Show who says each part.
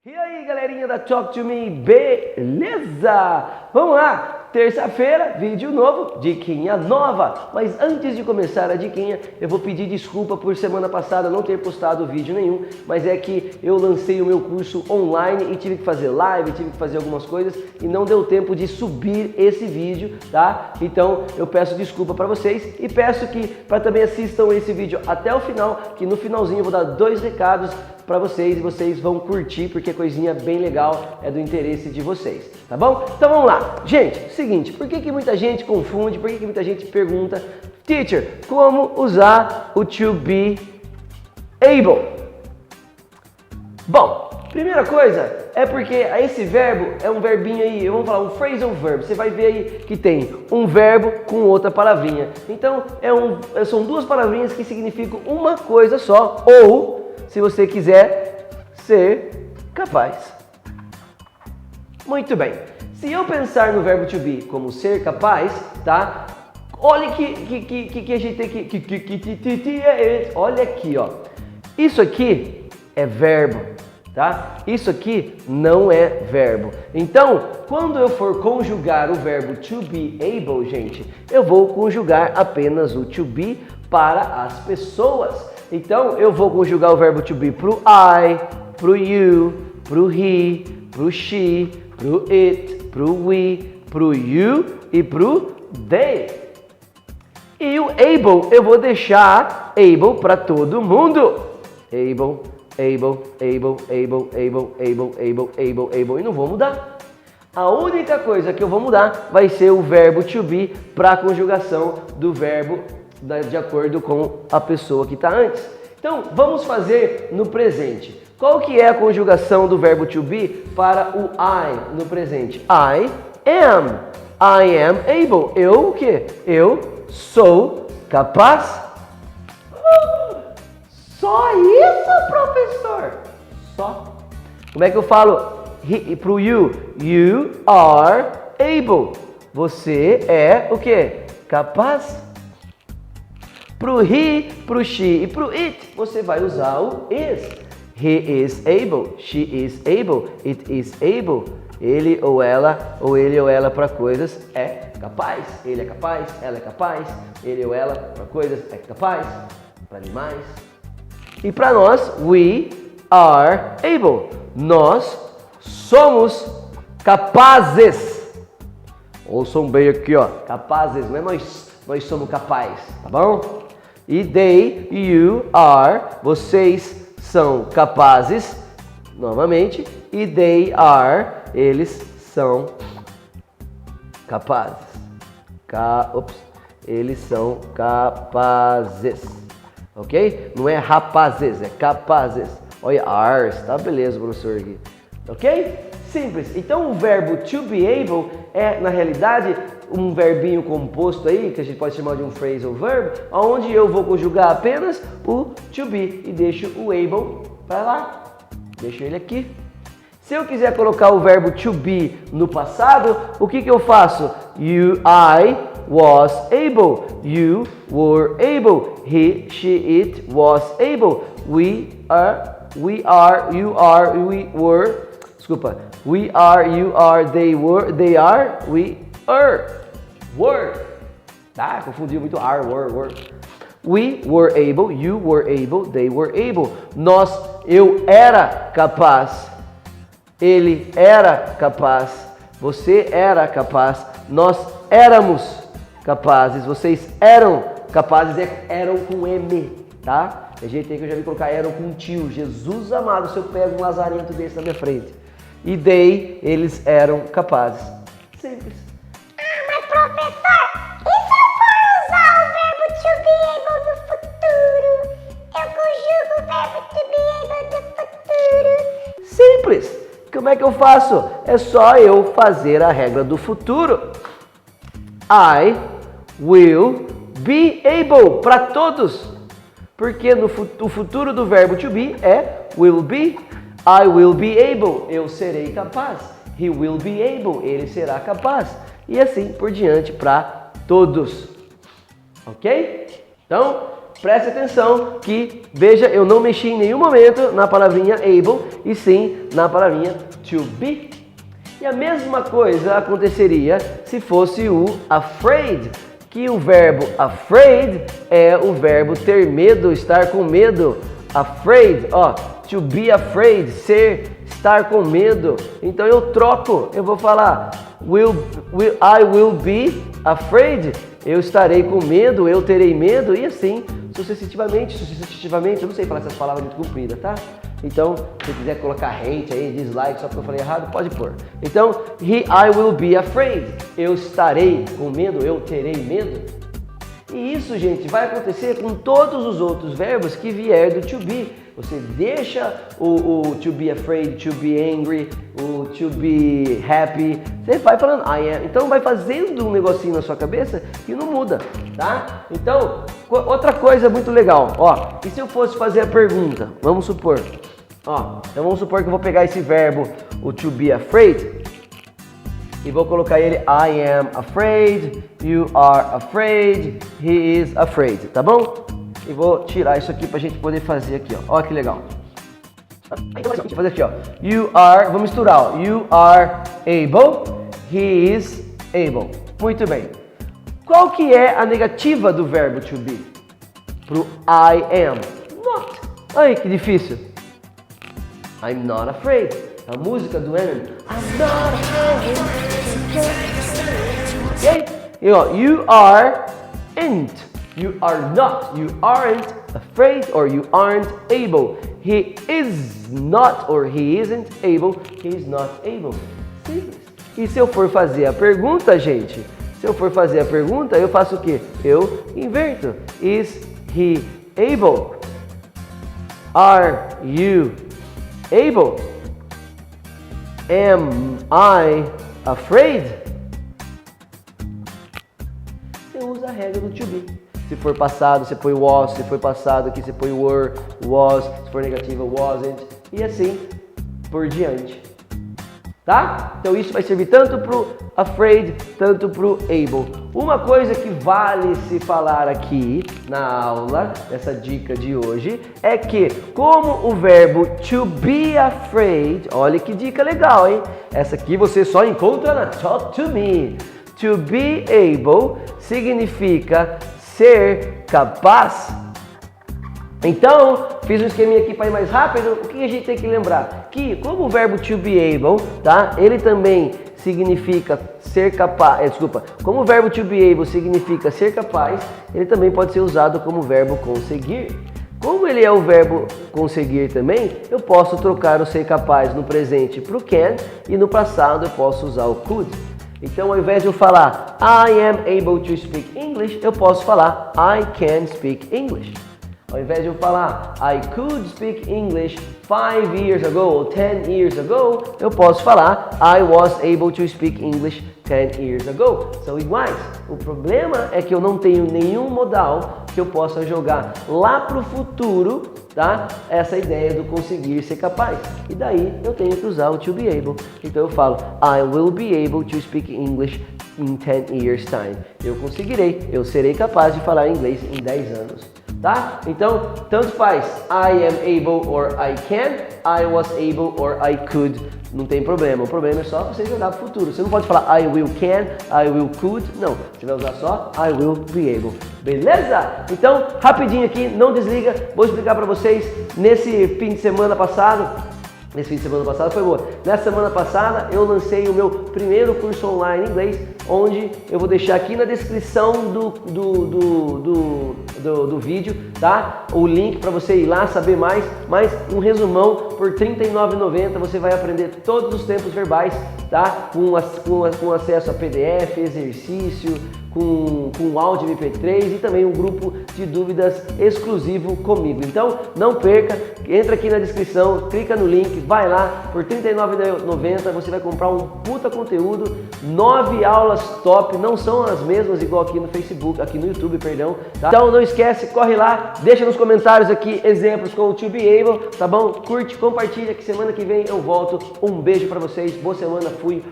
Speaker 1: E aí, galerinha da Talk to Me, beleza? Vamos lá! Terça-feira, vídeo novo, diquinha nova. Mas antes de começar a diquinha, eu vou pedir desculpa por semana passada não ter postado vídeo nenhum, mas é que eu lancei o meu curso online e tive que fazer live, tive que fazer algumas coisas e não deu tempo de subir esse vídeo, tá? Então eu peço desculpa para vocês e peço que para também assistam esse vídeo até o final, que no finalzinho eu vou dar 2 recados para vocês e vocês vão curtir porque é coisinha bem legal, é do interesse de vocês, tá bom? Então vamos lá. Gente, seguinte, por que muita gente confunde, por que muita gente pergunta, teacher, como usar o to be able? Bom, primeira coisa é porque esse verbo é um verbinho aí, vamos falar um phrasal verb, você vai ver aí que tem um verbo com outra palavrinha. Então são 2 palavrinhas que significam uma coisa só, ou se você quiser ser capaz. Muito bem. Se eu pensar no verbo to be como ser capaz, tá? Olha que a gente tem que olha aqui, ó. Isso aqui é verbo, tá? Isso aqui não é verbo. Então, quando eu for conjugar o verbo to be able, gente, eu vou conjugar apenas o to be para as pessoas. Então, eu vou conjugar o verbo to be pro I, pro you, pro he, pro she, pro it, pro we, pro you e pro they. E o able, eu vou deixar able para todo mundo. Able, able, able, able, able, able, able, able, able. E não vou mudar. A única coisa que eu vou mudar vai ser o verbo to be para a conjugação do verbo de acordo com a pessoa que está antes. Então, vamos fazer no presente. Qual que é a conjugação do verbo to be para o I no presente? I am. I am able. Eu o quê? Eu sou capaz. Só isso, professor? Só. Como é que eu falo para o you? You are able. Você é o quê? Capaz. Pro he, pro she e pro it, você vai usar o is. He is able, she is able, it is able. Ele ou ela para coisas é capaz. Ele é capaz, ela é capaz. Ele ou ela para coisas é capaz. Para animais. E para nós, we are able. Nós somos capazes. Ouçam bem aqui, ó. Capazes, não é nós somos capazes, tá bom? E they, you are, vocês são capazes, novamente. E they are, eles são capazes. Eles são capazes. Ok? Não é rapazes, é capazes. Olha, are, tá beleza, professor aqui. Ok? Simples. Então o verbo to be able é, na realidade, um verbinho composto aí, que a gente pode chamar de um phrasal verb, onde eu vou conjugar apenas o to be e deixo o able para lá. Deixo ele aqui. Se eu quiser colocar o verbo to be no passado, o que eu faço? I was able. You were able. He, she, it was able. We are, you are, we were. Desculpa. We are, you are, they were, they are, we are. Were. Tá? Confundiu muito are, were. We were able, you were able, they were able. Eu era capaz. Ele era capaz. Você era capaz. Nós éramos capazes. Vocês eram capazes. Eram com M, tá? Tem gente aí que eu já vi colocar eram com tio. Jesus amado, se eu pego um lazarento desse na minha frente. E they, eles eram capazes. Simples.
Speaker 2: Mas professor, e se eu for usar o verbo to be able no futuro? Eu conjugo o verbo to be able no futuro.
Speaker 1: Simples. Como é que eu faço? É só eu fazer a regra do futuro. I will be able para todos. Porque o futuro do verbo to be é will be. I will be able. Eu serei capaz. He will be able. Ele será capaz. E assim por diante para todos. Ok? Então, preste atenção que, veja, eu não mexi em nenhum momento na palavrinha able e sim na palavrinha to be. E a mesma coisa aconteceria se fosse o afraid, que o verbo afraid é o verbo ter medo, estar com medo. Afraid, ó, to be afraid, estar com medo. Então eu troco, eu vou falar I will be afraid, eu estarei com medo, eu terei medo, e assim sucessivamente, eu não sei falar essas palavras muito compridas, tá? Então, se quiser colocar hate aí, dislike, só porque eu falei errado, pode pôr. Então, I will be afraid, eu estarei com medo, eu terei medo. E isso, gente, vai acontecer com todos os outros verbos que vier do to be. Você deixa o to be afraid, to be angry, o to be happy. Você vai falando I am. Então vai fazendo um negocinho na sua cabeça que não muda, tá? Então, outra coisa muito legal, ó. E se eu fosse fazer a pergunta? Vamos supor, ó. Então vamos supor que eu vou pegar esse verbo, o to be afraid, e vou colocar ele I am afraid, you are afraid, he is afraid, tá bom? E vou tirar isso aqui pra gente poder fazer aqui, ó. Ó que legal. Vou fazer aqui, ó. You are, vou misturar, ó. You are able, he is able. Muito bem. Qual que é a negativa do verbo to be? Pro I am. Not. Ai, que difícil. I'm not afraid. A música do Eminem. I'm not afraid. Ok? E ó, you are ain't. You are not, you aren't afraid, or you aren't able. He is not, or he isn't able, he is not able. Simples. E se eu for fazer a pergunta, gente, eu faço o quê? Eu inverto. Is he able? Are you able? Am I afraid? Você usa a regra do to be. Se for passado, você põe was. Se for passado aqui, você põe were, was. Se for negativo, wasn't. E assim por diante. Tá? Então isso vai servir tanto pro afraid, tanto pro able. Uma coisa que vale se falar aqui na aula, nessa dica de hoje, é que como o verbo to be afraid, olha que dica legal, hein? Essa aqui você só encontra na Talk to Me. To be able significa ser capaz. Então, fiz um esqueminha aqui para ir mais rápido. O que a gente tem que lembrar? Que como o verbo to be able, tá? Ele também significa ser capaz. Como o verbo to be able significa ser capaz, ele também pode ser usado como verbo conseguir. Como ele é o verbo conseguir também, eu posso trocar o ser capaz no presente para o can e no passado eu posso usar o could. Então, ao invés de eu falar I am able to speak English, eu posso falar I can speak English. Ao invés de eu falar I could speak English 5 years ago ou 10 years ago, eu posso falar I was able to speak English 10 years ago. São iguais. O problema é que eu não tenho nenhum modal que eu possa jogar lá para o futuro, tá? Essa ideia do conseguir ser capaz. E daí eu tenho que usar o to be able. Então eu falo I will be able to speak English in 10 years time. Eu conseguirei, eu serei capaz de falar inglês em 10 anos. Tá? Então, tanto faz I am able or I can, I was able or I could, não tem problema. O problema é só você jogar para o futuro. Você não pode falar I will can, I will could, não. Você vai usar só I will be able. Beleza? Então, rapidinho aqui, não desliga. Vou explicar para vocês nesse fim de semana passado. Nesse fim de semana passado foi boa. Nessa semana passada eu lancei o meu primeiro curso online em inglês, onde eu vou deixar aqui na descrição do vídeo, tá? O link para você ir lá saber mais, mas um resumão por R$ 39,90 você vai aprender todos os tempos verbais, tá? Com acesso a PDF, exercício, com áudio MP3 e também um grupo de dúvidas exclusivo comigo. Então não perca, entra aqui na descrição, clica no link, vai lá, por R$ 39,90 você vai comprar um puta conteúdo, 9 aulas top, não são as mesmas igual aqui no Facebook, aqui no YouTube, perdão, tá? Então não esquece, corre lá, deixa nos comentários aqui exemplos com o to be able, tá bom? Curte, compartilha que semana que vem eu volto. Um beijo pra vocês, boa semana, fui!